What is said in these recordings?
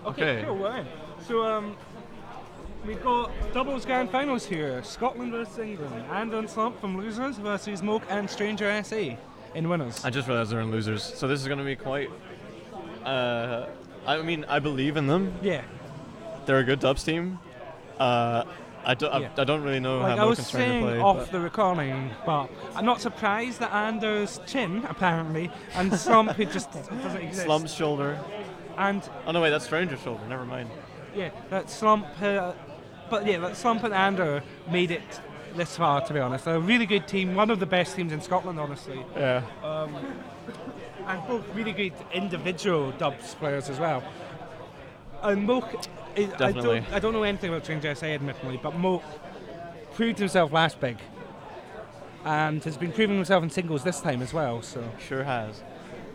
Okay. Cool, we're in. So, we've got doubles grand finals here. Scotland versus England. Ander+Slump from losers versus Moke+StrangerSA in winners. I just realized they're in losers, so this is going to be quite... I mean, I believe in them. Yeah. They're a good dubs team. I don't really know how I was Moke and Stranger saying play. off the recording, but I'm not surprised that Ander's chin, apparently, and Slump, who just doesn't exist. Slump's shoulder. And oh no, wait, that's Stranger's shoulder. Never mind. Yeah, that Slump, that Slump and Ander made it this far. To be honest, they're a really good team. One of the best teams in Scotland, honestly. Yeah. And both really good individual dubs players as well. And Moke, I don't know anything about StrangerSA, admittedly, but Moke proved himself last big, and has been proving himself in singles this time as well. So sure has.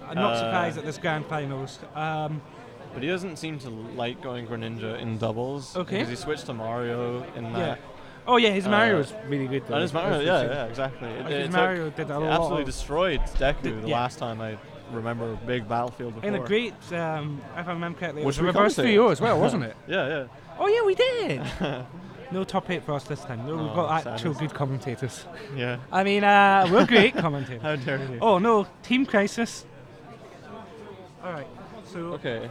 I'm not surprised at this grand finals. But he doesn't seem to like going Greninja in doubles. Okay. Because he switched to Mario in that. Yeah. Oh yeah, his Mario was really good though. And his Mario, yeah, exactly. His Mario did a lot. Absolutely destroyed Deku the last time I remember a big battlefield before. In a great, if I remember correctly, it was Which a reverse 3-0 as well, wasn't it? Yeah. Oh yeah, we did! No top 8 for us this time. No, we've got actual sadness. good commentators. Yeah. I mean, we're great commentators. How dare you? Oh no, Team Crisis. Alright, so... Okay.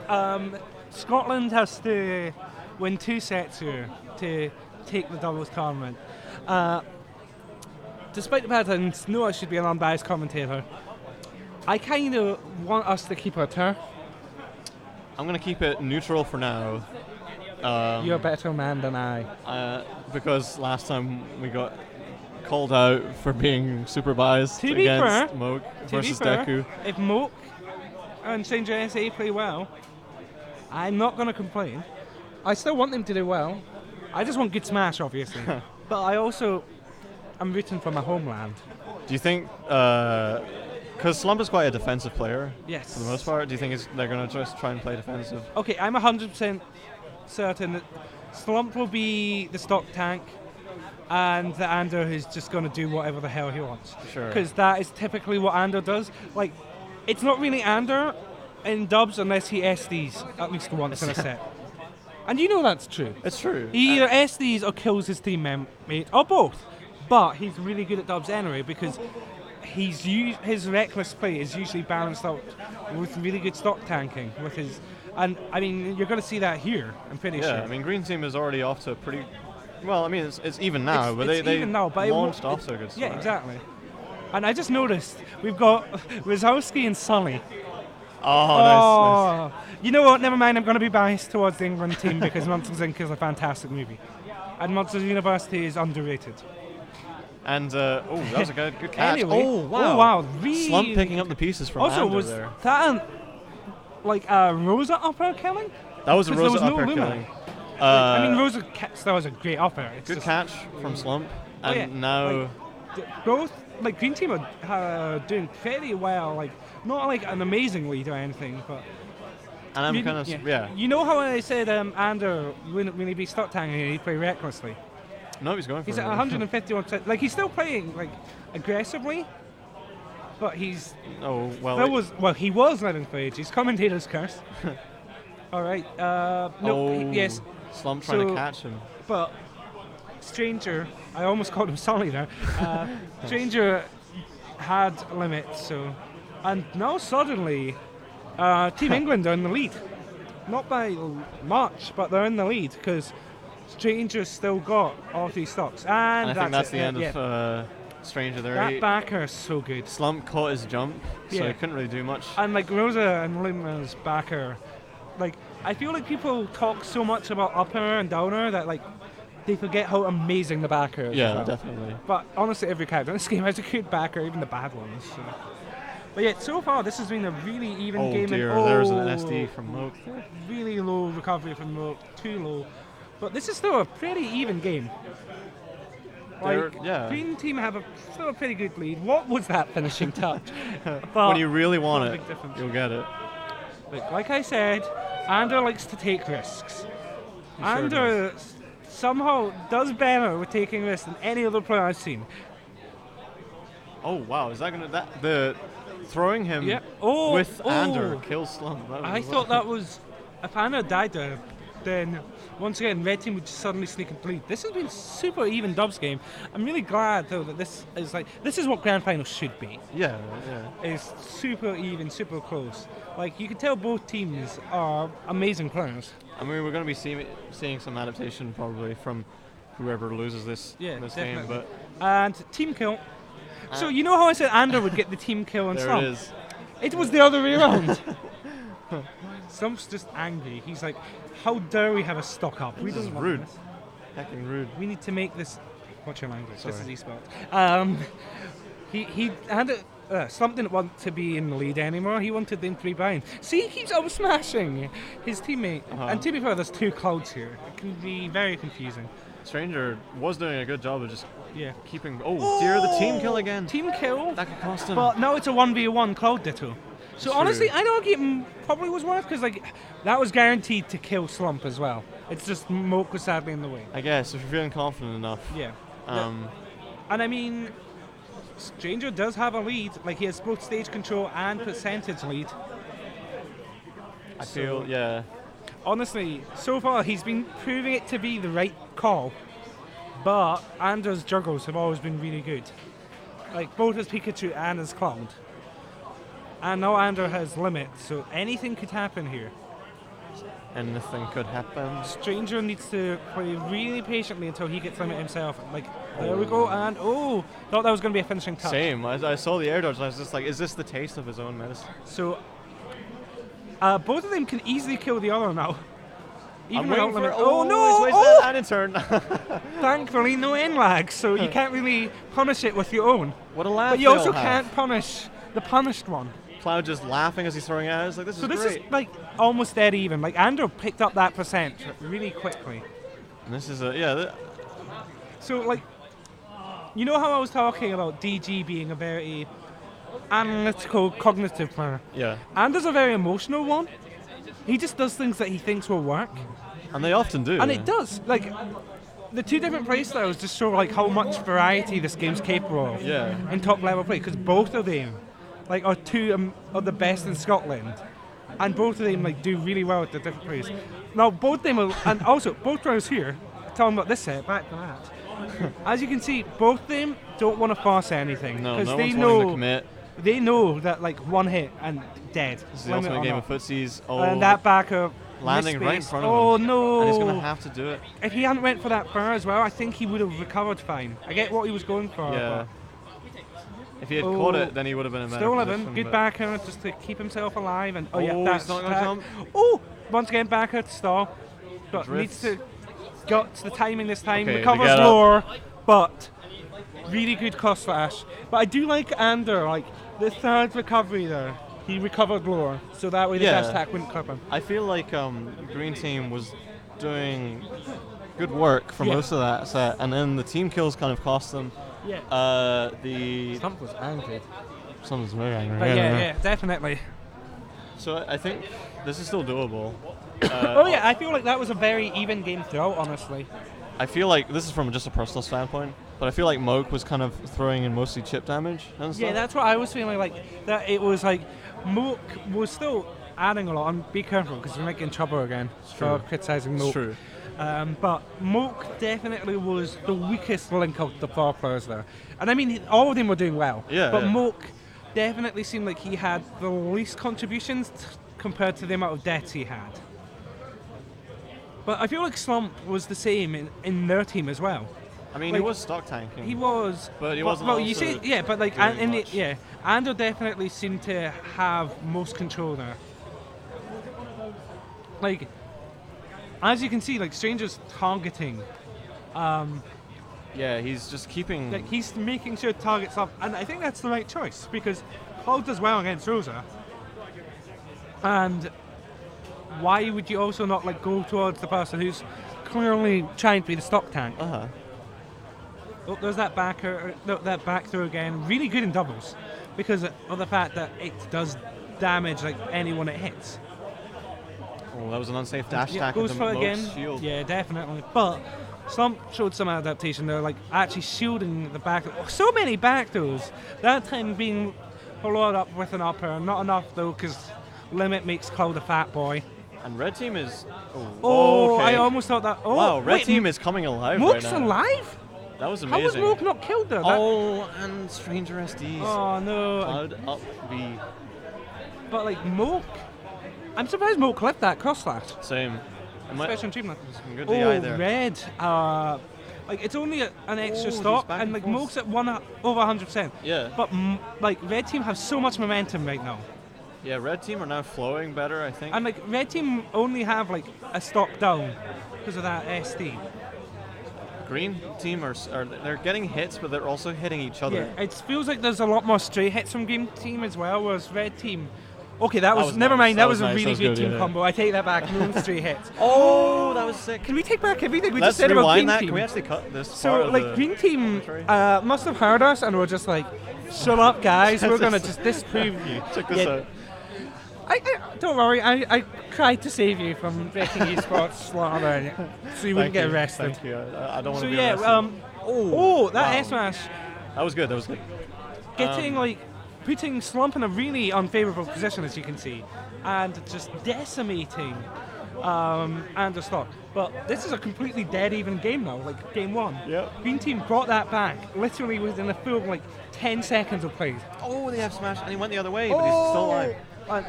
Scotland has to win 2 sets here to take the doubles tournament. Despite the patterns, no, I should be an unbiased commentator. I kind of want us to keep our turf. I'm going to keep it neutral for now. You're a better man than I. Because last time we got called out for being super biased against Moke versus Deku. If Moke and StrangerSA play well, I'm not going to complain. I still want them to do well. I just want good smash, obviously. But I'm rooting for my homeland. Do you think, because Slump is quite a defensive player, yes, for the most part, do you think they're going to just try and play defensive? Okay, I'm 100% certain that Slump will be the stock tank, and the Ander is just going to do whatever the hell he wants. Sure. Because that is typically what Ander does. Like, it's not really Ander in dubs unless he SDs at least once in a set. And you know that's true. It's true. He either SDs or kills his teammate, or both. But he's really good at dubs anyway because his reckless play is usually balanced out with really good stock tanking. And I mean, you're going to see that here, I'm pretty sure. Yeah, I mean, Green Team is already off to a pretty... Well, I mean, it's even now, but they launched off so good. Yeah, exactly. And I just noticed we've got Wazowski and Sully. Oh, nice. You know what? Never mind. I'm going to be biased towards the England team because Monsters Inc. is a fantastic movie, and Monsters University is underrated. And that was a good catch. Anyway, oh wow! Oh wow! Really Slump picking up the pieces from also, Ander was there. that a Rosa upper killing? That was a Rosa upper no killing. I mean, Rosa that was a great upper. It's good catch from Slump, and now both Green Team are doing fairly well. Like not like an amazing lead or anything, but. And I'm kind of You know how I said Ander wouldn't really be stock tanking, he'd play recklessly. No, he's going for it. He's at 151%. Like he's still playing aggressively, but he's. Oh well. He was living for ages. Commentator's curse. All right. Yes. Slump trying to catch him. But Stranger, I almost called him Sully there. Stranger had limits, and now suddenly, Team England are in the lead. Not by much, but they're in the lead because Stranger's still got all 3 stocks. And I think that's the end of Stranger there. That backer is so good. Slump caught his jump, so he couldn't really do much. And Rosa and Luma's backer, I feel like people talk so much about upper and downer that they forget how amazing the backer is. Yeah, definitely. But honestly, every character in this game has a good backer, even the bad ones. So. But yeah, so far this has been a really even game. There's an SD from Moke. Really low recovery from Moke, too low. But this is still a pretty even game. Green Team have still a pretty good lead. What was that finishing touch? When you really want it, you'll get it. Like I said, Ander likes to take risks. Ander somehow does better with taking risks than any other player I've seen. Oh wow, is that gonna throwing him with Ander kills Slump? I thought that was if Ander died there, then once again, red team would just suddenly sneak into the lead. This has been a super even dubs game. I'm really glad though that this is what grand finals should be. Yeah. It's super even, super close. Like you can tell both teams are amazing players. I mean, we're going to be seeing some adaptation probably from whoever loses this game, but and team kill. So you know how I said Ander would get the team kill on there Slump? it is. It was the other way around. Slump's just angry. He's like, how dare we have a stock up? This is rude. Hecking rude. We need to make this. What's your language? Sorry. This is esports. Slump didn't want to be in the lead anymore. He wanted them to be behind. See, he keeps up smashing his teammate. And to be fair, there's two clouds here. It can be very confusing. Stranger was doing a good job of just keeping. Oh, dear, the team kill again. Team kill. That could cost him. But now it's a 1v1 Cloud Ditto. So honestly, I'd argue it probably was worth because that was guaranteed to kill Slump as well. It's just Moke was sadly in the way. I guess if you're feeling confident enough. Yeah. And I mean, Stranger does have a lead. Like he has both stage control and percentage lead. I feel, yeah. Honestly, so far he's been proving it to be the right call. But Anders' juggles have always been really good. Like both his Pikachu and his Cloud. And now Ander has limits, so anything could happen here. Anything could happen. Stranger needs to play really patiently until he gets limit himself. Like, there we go, and thought that was going to be a finishing touch. Same. I saw the air dodge and I was just like, is this the taste of his own medicine? So, both of them can easily kill the other now. Even without limit. And in turn. Thankfully, no end lag, so you can't really punish it with your own. What a laugh. But you also can't punish the punished one. Cloud just laughing as he's throwing it. It's like, this is great. So this is like almost dead even. Like Ander picked up that percent really quickly. And this is So like, you know how I was talking about DG being a very analytical, cognitive player? Yeah. Ander's a very emotional one. He just does things that he thinks will work. And they often do. And it does. Like, the two different play styles just show like how much variety this game's capable of in top level play. Because both of them are two of the best in Scotland, and both of them do really well at the different plays. Now both of them and also both players here talking about this set back to that. As you can see, both of them don't want to force anything because they wanting know to commit. They know that one hit and dead. This is the ultimate game of footsies. And that backer landing right in front of him. Oh no! And he's going to have to do it. If he hadn't went for that fur as well, I think he would have recovered fine. I get what he was going for. Yeah. If he had caught it, then he would have been in a better still position. living. Good backer just to keep himself alive. And that's not going to jump. Once again backer to stall, but needs to got the timing this time. Okay, recovers lower, but really good cross flash. But I do like Ander, the third recovery there. He recovered lower, so that way the dash attack wouldn't clip him. I feel like Green Team was doing good work for most of that set, and then the team kills kind of cost them. Yeah. The Slump was angry. Slump was very angry. But yeah, definitely. So I think this is still doable. I feel like that was a very even game throughout, honestly. I feel like this is from just a personal standpoint, but I feel like Moke was kind of throwing in mostly chip damage and stuff. Yeah, that's what I was feeling that it was Moke was still adding a lot, and be careful because we might get in trouble again for criticising Moke. It's true. But Moke definitely was the weakest link of the four players there. And I mean, all of them were doing well. But Moke definitely seemed like he had the least contributions compared to the amount of deaths he had. But I feel like Slump was the same in their team as well. I mean, he was stock tanking. He was. But he wasn't. Well, you say, but Ander definitely seemed to have most control there. As you can see, Stranger's targeting. He's just keeping. He's making sure targets up, and I think that's the right choice because Cloud does well against Rosa. And why would you also not go towards the person who's clearly trying to be the stock tank? Oh, there's that backer, that back throw again. Really good in doubles because of the fact that it does damage anyone it hits. Oh, that was an unsafe dash attack. Goes for it again. Shield. Yeah, definitely. But Slump showed some adaptation there, actually shielding the back. So many back throws. That time being followed up with an upper. Not enough though, because Limit makes Cloud a fat boy. And red team is. Oh, okay. I almost thought that. Oh, wow, red wait, team is coming alive Moke's right now. alive? That was How was amazing. Moke not killed there? Oh, and StrangerSA's. Oh no. Cloud up B. But like Moke, I'm surprised Moke left that cross slash. Same. Especially on Dreamland. Some good DI there. Red. Like it's only an extra Oh, stop, back and and like forth. Moke's at over 100%. Yeah. But like red team have so much momentum right now, Yeah, red team are now flowing better, I think. and like red team only have like a stock down because of that SD. Green team are they're getting hits, but they're also hitting each other. Yeah, it feels like there's a lot more stray hits from green team as well, whereas red team. Okay, that was never nice. mind. That was a nice. really That was good good, team yeah. combo. I take that back. No stray hits. Oh, that was sick. Can we take back everything we Let's just said about green rewind that. team? Can we actually cut this? So, part of like, the green team commentary? must have heard us and were just like, shut up, guys, we're going to just disprove you. Check this out. I don't worry, I tried to save you from breaking esports slaughter so you wouldn't get arrested. Thank you. I don't want So, to be yeah, arrested. that Wow. S-Smash, That was good. That was good. getting, putting Slump in a really unfavourable position, as you can see, and just decimating Ander+Slump. But this is a completely dead even game now, like game one. Yep. Green team brought that back literally within a full 10 seconds of play. Oh, they have smash, and he went the other way, but he's still alive.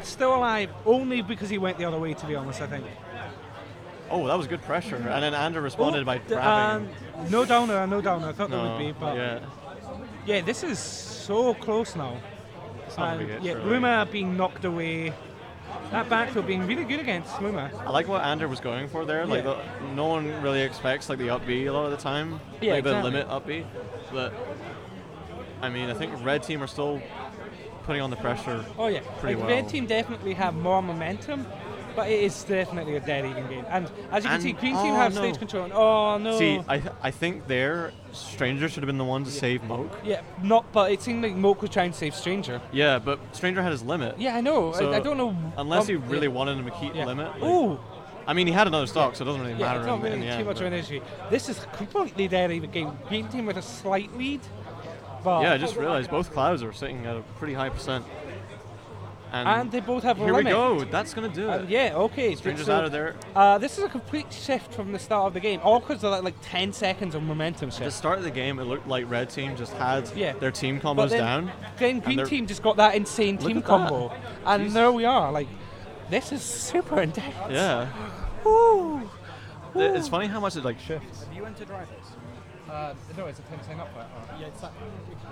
Still alive, only because he went the other way, to be honest, I think. Oh, that was good pressure. And then Ander responded by grabbing him. No downer. I thought there would be, but yeah. yeah, this is so close now. It's not gonna be good, Yeah, surely. Luma being knocked away. That backfield being really good against Luma. I like what Ander was going for there. Like, no one really expects like the up B a lot of the time. Yeah, like exactly. the limit up B. But I mean, I think red team are still putting on the pressure. Oh yeah, pretty well. Red team definitely have more momentum, but it is definitely a dead even game. And as you can see, Green team have stage control. And, oh no! See, I think there, Stranger should have been the one to save Moke. Yeah, but it seemed like Moke was trying to save Stranger. Yeah, but Stranger had his limit. Yeah, I know. So I don't know. Unless he really wanted him to keep the limit. Like, Oh. I mean, he had another stock, so it doesn't really Yeah, matter it's not in really the too end. much of an issue. This is completely dead even game. Green team with a slight lead. But Yeah, I just realized both clouds are sitting at a pretty high percent. And they both have a here limit. we go. That's gonna do it. Yeah, okay. Stranger's so, out of there. This is a complete shift from the start of the game, all because of that, like 10 seconds of momentum At the shift. start of the game, it looked like red team just had Yeah. their team But combos then, down. Then green they're- team just got that insane Look team at that. combo, and Jeez. there we are. Like, this is super intense. Yeah. Woo. It's funny how much it like shifts. Have you entered drivers? No, it's a 10% up. Yeah, it's that.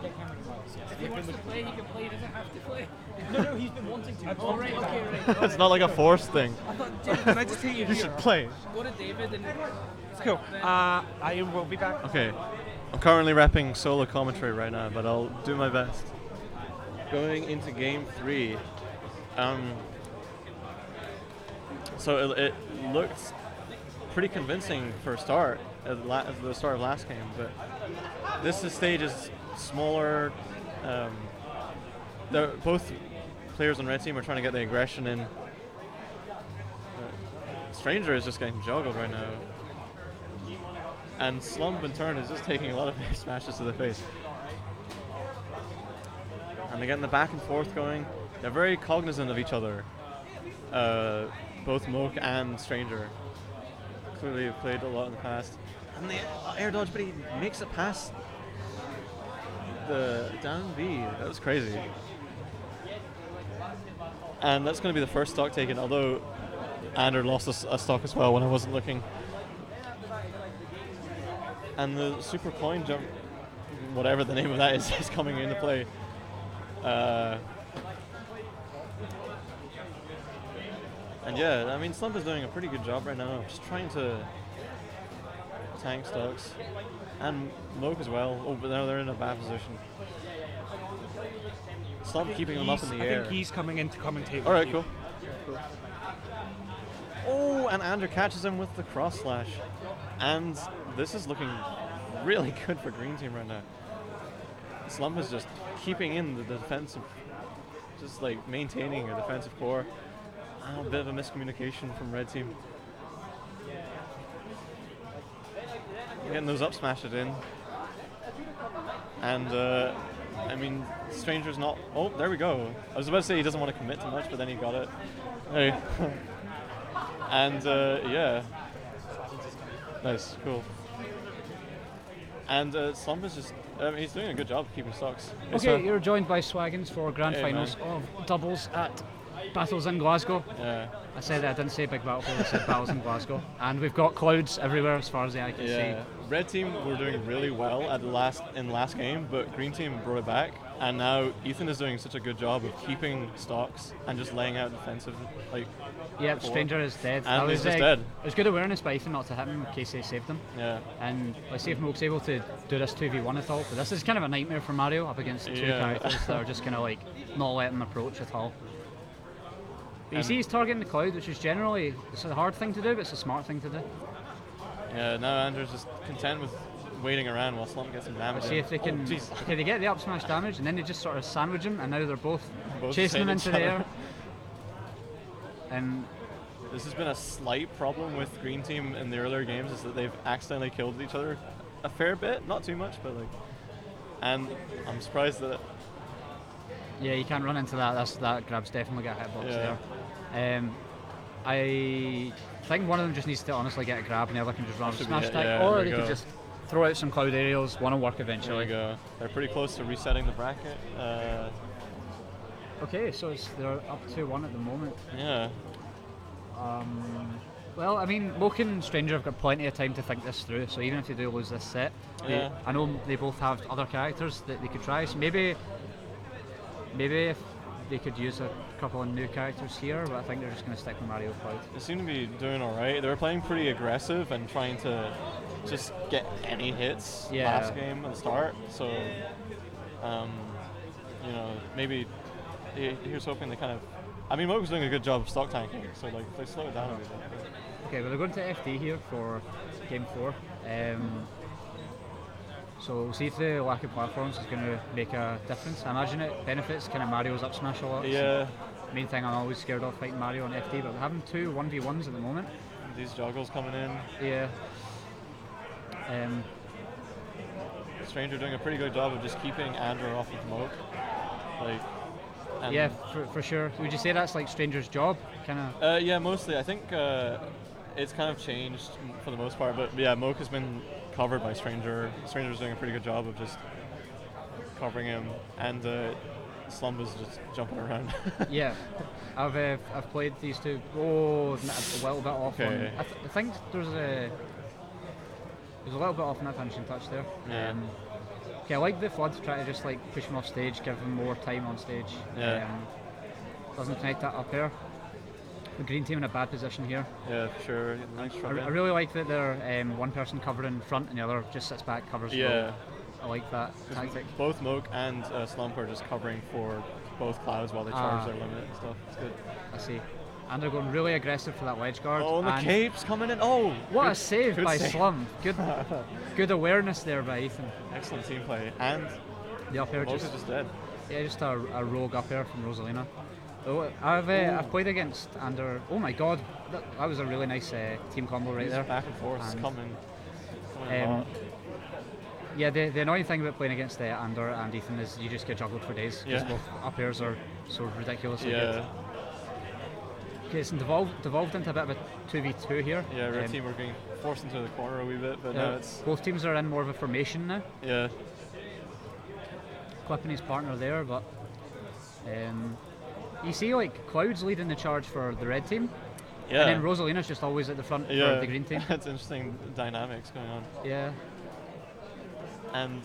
Get camera files. If he wants to play, he can play. He doesn't have to play. No, he's been wanting to. Oh, right, okay, right. It's not like a forced thing. I thought, David, Can I just take you You here? should play. go to David and. Cool. I will be back. Okay. I'm currently repping solo commentary right now, but I'll do my best. Going into game 3. So it looked pretty convincing for a start at the start of last game, but this stage is smaller. Both players on red team are trying to get the aggression in. Stranger is just getting juggled right now. And Slump in turn is just taking a lot of smashes to the face. And they're getting the back and forth going. They're very cognizant of each other. Both Moke and Stranger. Clearly have played a lot in the past. And the air dodge, but he makes it past the down B. That was crazy. And that's going to be the first stock taken, although Ander lost a stock as well when I wasn't looking. And the super coin jump, whatever the name of that is coming into play. And yeah, I mean, Slump is doing a pretty good job right now, just trying to tank stocks. And Moke as well. Oh, but now they're in a bad position. Slump keeping them up in the air. I think he's coming in to commentate. All right, with you. cool. Oh, and Ander catches him with the cross slash. And this is looking really good for green team right now. Slump is just keeping in the defensive, just like maintaining a defensive core. A bit of a miscommunication from red team. Getting those up smashed in. And I mean, Stranger's not. Oh, there we go. I was about to say he doesn't want to commit too much, but then he got it. Hey. And yeah, nice, cool. And Slump is just, he's doing a good job of keeping stocks. Okay, you're joined by Swaggins for grand Hey, finals man. of doubles at Battles in Glasgow. Yeah. I said I didn't say Big Battlefield, I said Battles in Glasgow. And we've got clouds everywhere as far as the eye can see. Red team were doing really well at the last game, but green team brought it back. And now Ethan is doing such a good job of keeping stocks and just laying out defensive, like. Yeah, Stranger is dead. And he's just dead. It was good awareness by Ethan not to hit him in case they saved him. Yeah. And let's see if Moke's able to do this 2v1 at all. But this is kind of a nightmare for Mario up against two characters that are just kind of like not letting him approach at all. But you see he's targeting the Cloud, which is generally, it's a hard thing to do, but it's a smart thing to do. Yeah, now Andrew's just content with waiting around while Slump gets some damage. See if they can, okay, they get the up smash damage and then they just sort of sandwich him and now they're both chasing him into the air. And this has been a slight problem with green team in the earlier games, is that they've accidentally killed each other a fair bit, not too much, but like, and I'm surprised that. Yeah, you can't run into that. That grab's definitely got a hitbox there. I think one of them just needs to honestly get a grab and the other can just run a smash attack, or they could just throw out some Cloud aerials. One will work eventually. There you go. They're pretty close to resetting the bracket. Okay, so they're up 2-1 at the moment. Yeah. Well, I mean, Moke and Stranger have got plenty of time to think this through, so even if they do lose this set, I know they both have other characters that they could try, so maybe if they could use a couple of new characters here, but I think they're just going to stick with Mario+Cloud. They seem to be doing alright. They were playing pretty aggressive and trying to just get any hits last game at the start, so, you know, maybe he was hoping they kind of. I mean, Moke was doing a good job of stock tanking, so like they slowed it down a bit. Okay, well they're going to FD here for game 4. So we'll see if the lack of platforms is going to make a difference. I imagine it benefits kind of Mario's up smash a lot. Yeah. So main thing I'm always scared of fighting Mario on FD, but we're having 2 1v1s at the moment. These joggles coming in. Yeah. Stranger doing a pretty good job of just keeping Ander off of Moke. Like. Yeah, for sure. Would you say that's like Stranger's job, kind of? Yeah, mostly. I think it's kind of changed for the most part, but yeah, Moke has been covered by Stranger. Stranger's doing a pretty good job of just covering him, and Slump is just jumping around. Yeah, I've played these two. Oh, a little bit off. Okay. I think there's a little bit off on that finishing touch there. Yeah. Okay, I like the flood to try to just like push him off stage, give him more time on stage. Yeah. Doesn't connect that up here. The green team in a bad position here. Yeah, for sure. Nice I really like that they're one person covering front and the other just sits back, covers low. I like that tactic. Both Moke and Slump are just covering for both Clouds while they charge their limit and stuff. It's good. I see. And they're going really aggressive for that wedge guard. Oh, and the cape's coming in. Oh! What a save by Slump. Good awareness there by Ethan. Excellent team play. And the up air Moke is just dead. Yeah, just a rogue up air from Rosalina. Oh, I've played against Ander. Oh my god, that was a really nice team combo right there. Back and forth, it's coming yeah, the annoying thing about playing against Ander and Ethan is you just get juggled for days. Because both up airs are so ridiculously good. Okay, it's devolved into a bit of a 2v2 here. Yeah, red team are being forced into the corner a wee bit, but now it's. Both teams are in more of a formation now. Yeah. Clipping his partner there, but you see, like Cloud's leading the charge for the red team. Yeah. And then Rosalina's just always at the front for the green team. It's interesting dynamics going on. Yeah. And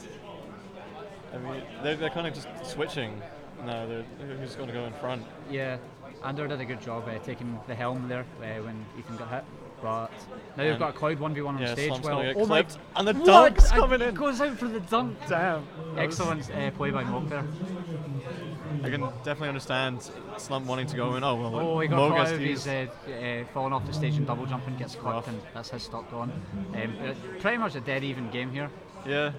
I mean, they're kind of just switching now. Who's going to go in front? Yeah. Ander did a good job taking the helm there when Ethan got hit. But now they've got a Cloud 1v1 on stage. Slump's Well, get oh my! clipped, and the dunk's coming in. Goes out for the dunk. Damn. Excellent play by Moke there. I can definitely understand Slump wanting to go in. Oh well. Oh, he got caught out of his falling off the stage and double jumping, gets clipped, and that's his stock gone. Pretty much a dead even game here. Yeah.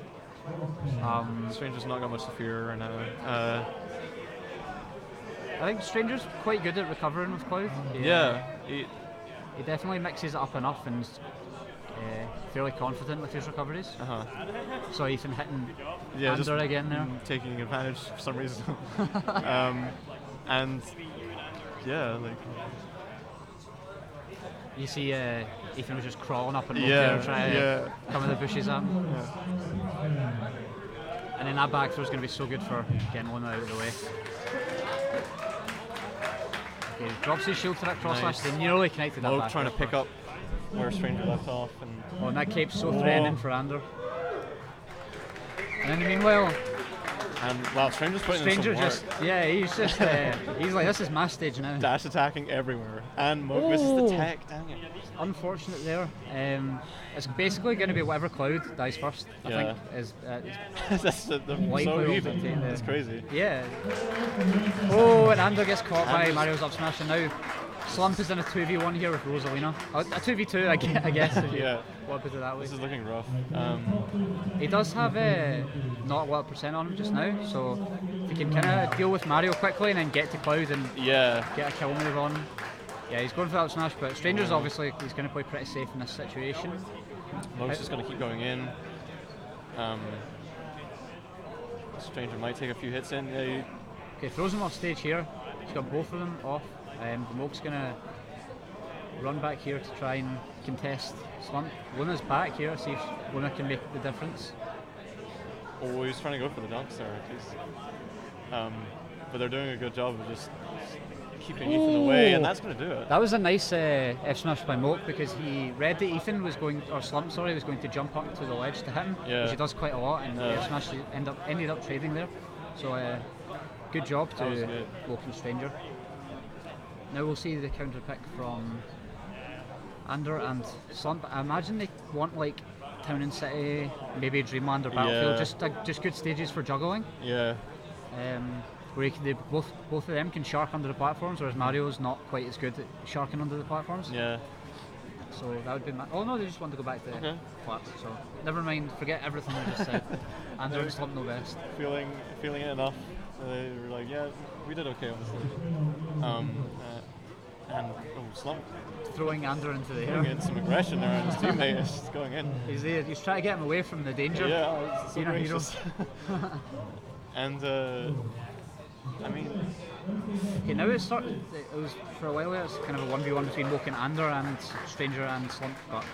Stranger's not got much to fear right now. I think Stranger's quite good at recovering with Cloud. He definitely mixes it up enough and fairly confident with his recoveries. So Ethan hitting Ander again there. Taking advantage for some reason. And yeah, like You see Ethan was just crawling up and Yeah, trying to yeah. cover the bushes at him. And then that back throw is going to be so good for getting one out of the way. Okay, drops his shield to that cross slash, they nearly connected that Moke back. trying to pick up where Stranger left off. Oh, and that cape's so threatening for Ander. And in the meanwhile, And wow, Stranger's putting Stranger in some work. just, yeah, he's just, he's like, this is my stage now. Dash attacking everywhere. And Moke misses the tech, dang it. Unfortunate there. It's basically going to be whatever Cloud dies first, I think. Is That's the so likely even. dictate there. It's crazy. Yeah. Oh, and Ander gets caught by Mario's up smash, and now Slump is in a 2v1 here with Rosalina. A 2v2, I guess, if you want to put it that way. This is looking rough. He does have not a lot of percent on him just now, so if he can kind of deal with Mario quickly and then get to Cloud and get a kill move on. Yeah, he's going for that smash, but Stranger's obviously he's going to play pretty safe in this situation. Moke's just going to keep going in. Stranger might take a few hits in. Yeah, Okay, throws him off stage here. He's got both of them off. Moke's going to run back here to try and contest Slump. Luna's back here, see if Luna can make the difference. oh, he's trying to go for the dunks there, at least. But they're doing a good job of just keeping Ethan away, and that's going to do it. That was a nice F smash by Moke because he read that Ethan was going, or Slump, sorry, was going to jump up to the ledge to hit him, which he does quite a lot, and F smash ended up trading there. So good job to Moke and Stranger. Now we'll see the counter pick from Ander and Slump. I imagine they want like Town and City, maybe Dreamland or Battlefield, just good stages for juggling. Yeah. Where both of them can shark under the platforms, whereas Mario's not quite as good at sharking under the platforms. Yeah. So that would be oh no, they just want to go back to flats. So never mind, forget everything I just said. Ander and Slump know best. Feeling it enough. They were like, yeah, we did okay on this stage. And Slump Throwing Ander into the air. getting some aggression there, and his teammate is just going in. He's there. He's trying to get him away from the danger. Yeah, it's so Being a hero. gracious. And I mean, okay, now it started. It was for a while there. It's kind of a 1v1 between Moke and Ander and Stranger and Slump, but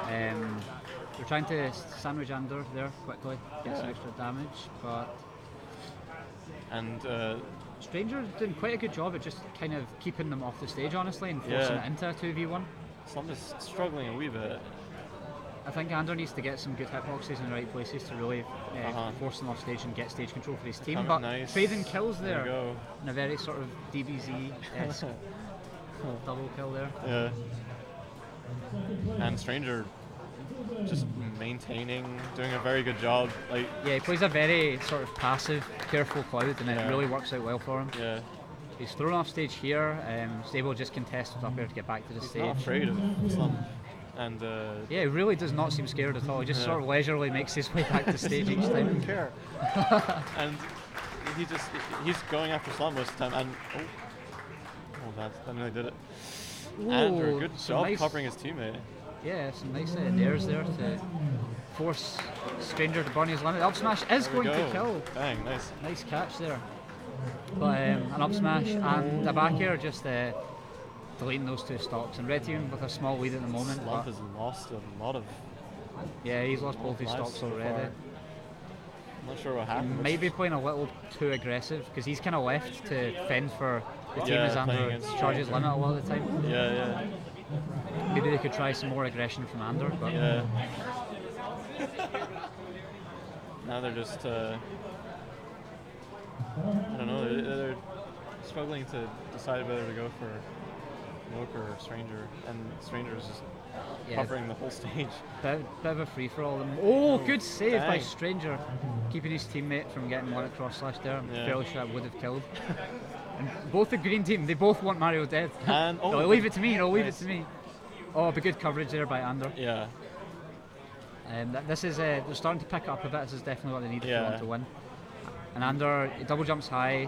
they're trying to sandwich Ander there quickly, get some extra damage, but. And Stranger doing quite a good job at just kind of keeping them off the stage, honestly, and forcing it into a 2v1. Slump is struggling a wee bit. I think Ander needs to get some good hitboxes in the right places to really force them off stage and get stage control for his team. But trading kills there in a very sort of DBZ-esque double kill there. Yeah. And Stranger just maintaining, doing a very good job. Like he plays a very sort of passive, careful Cloud, and it really works out well for him. Yeah. He's thrown off stage here. He's able to just contest up here to get back to the stage. Not afraid of Slump. And he really does not seem scared at all. He just sort of leisurely makes his way back to stage each time. Doesn't care. And he's going after Slump most of the time. And that nearly did it. Ander, good job covering his teammate. Yeah, some nice dares there to force Stranger to burn his limit. Up smash is going to kill. Bang, nice. Nice catch there. But an up smash and a back air just deleting those two stocks. And Red Team with a small lead at the moment. Slump has lost a lot of. Yeah, he's lost both his stocks already. I'm not sure what happened. He might be playing a little too aggressive because he's kind of left to fend for the team as Ander charges limit a lot of the time. Yeah. Maybe they could try some more aggression from Ander, but now they're just I don't know, they're struggling to decide whether to go for Moke or Stranger, and Stranger is just covering the whole stage. Bit of a free for all of them. Oh, good save by Stranger, keeping his teammate from getting one at cross slash there. I'm fairly sure that would have killed. And both the green team, they both want Mario dead. And no, leave it to me. No, leave it to me. Oh, but good coverage there by Ander. Yeah. And this is they're starting to pick up a bit. This is definitely what they need if they want to win. And Ander double jumps high.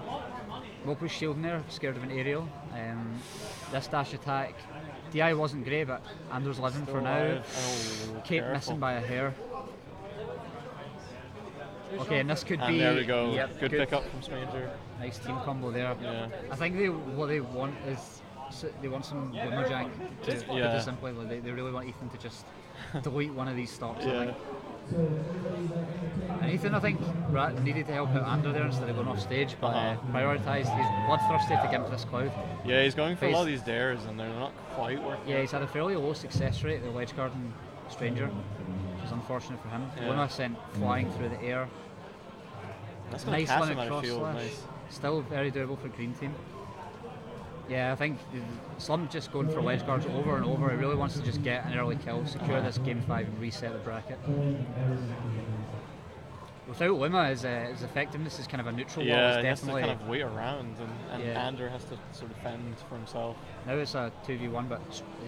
Moke was shielding there, scared of an aerial. This dash attack, DI wasn't great, but Ander's living for now. Kate missing by a hair. Okay, and this could be. There we go. Yep, good pick up from Stranger. Nice team combo there. Yeah. I think what they want is they want some lumberjack to put Yeah. it simply. Like, they really want Ethan to just delete one of these stocks. I Yeah. think. And Ethan, I think, needed to help out Ander there instead of going off stage, but prioritised. He's bloodthirsty to get into this Cloud. Yeah, he's going for a But lot of these dares, and they're not quite working. Yeah, he's had a fairly low success rate, the ledge guard and Stranger, which is unfortunate for him. Yeah. Luna sent flying through the air. That's gonna Nice catch limit him out of cross shield. slash. Nice. Still very doable for green team. Yeah, I think Slump just going for ledge guards over and over. He really wants to just get an early kill, secure this game 5 and reset the bracket. Without Luma, his effectiveness is kind of a neutral wall. Yeah, Is he has to definitely kind of wait around, and Yeah. Ander has to sort of fend for himself. now it's a 2v1, but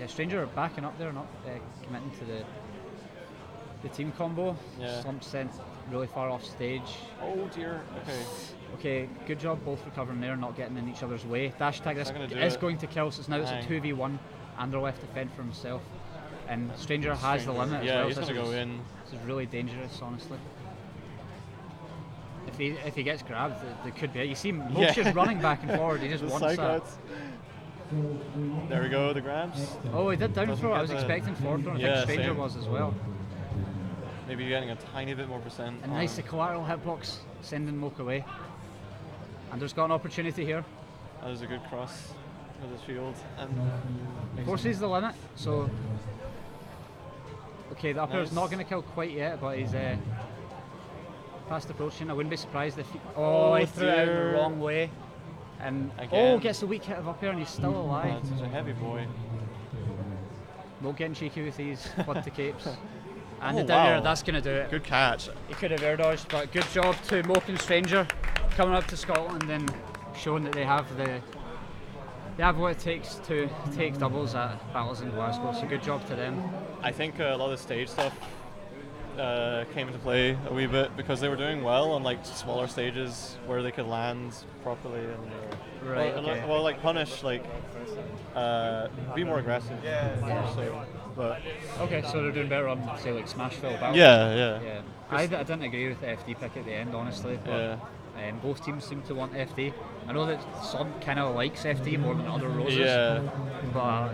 Stranger backing up there, not committing to the team combo. Yeah. Slump sent really far off stage. Oh dear. Okay. Okay, good job both recovering there, not getting in each other's way. Dash attack this Not gonna do is it. going to kill, so now it's a Dang. 2v1. Ander left to fend for himself. And Stranger has the limit as Yeah, well. he's so gonna this go is- in. This is really dangerous, honestly. If he gets grabbed, they could be it. You see Moke's Yeah. just running back and forward, he just The wants side that. guards. There we go. The grabs. Oh, he did down Doesn't throw. I get was the- expecting forward throw. I Yeah, think Stranger same. was as well. Maybe getting a tiny bit more percent. And nice, the collateral hitbox, sending Moke away. Ander's got an opportunity here. That was a good cross with his shield. And Forces the limit, so... Okay, the up air's Nice. not going to kill quite yet, but he's fast approaching. I wouldn't be surprised if he... Oh, he threw it out the dear. wrong way. And Again. gets the weak hit of up air and he's still alive. That's such a heavy boy. Moke getting cheeky with these flood to capes. And Oh, the down air, wow. that's going to do it. Good catch. He could have air dodged, but good job to Moke and Stranger coming up to Scotland and showing that they have what it takes to take doubles at battles in Glasgow. So good job to them. I think a lot of the stage stuff came into play a wee bit because they were doing well on like smaller stages where they could land properly and Right, well, okay. well, like punish, like be more aggressive. Yeah. So, but Okay, so they're doing better on, say, like Smashville battles. yeah. Yeah. I didn't agree with the FD pick at the end, honestly. But, both teams seem to want FD. I know that some kind of likes FD more than other roses. Yeah. But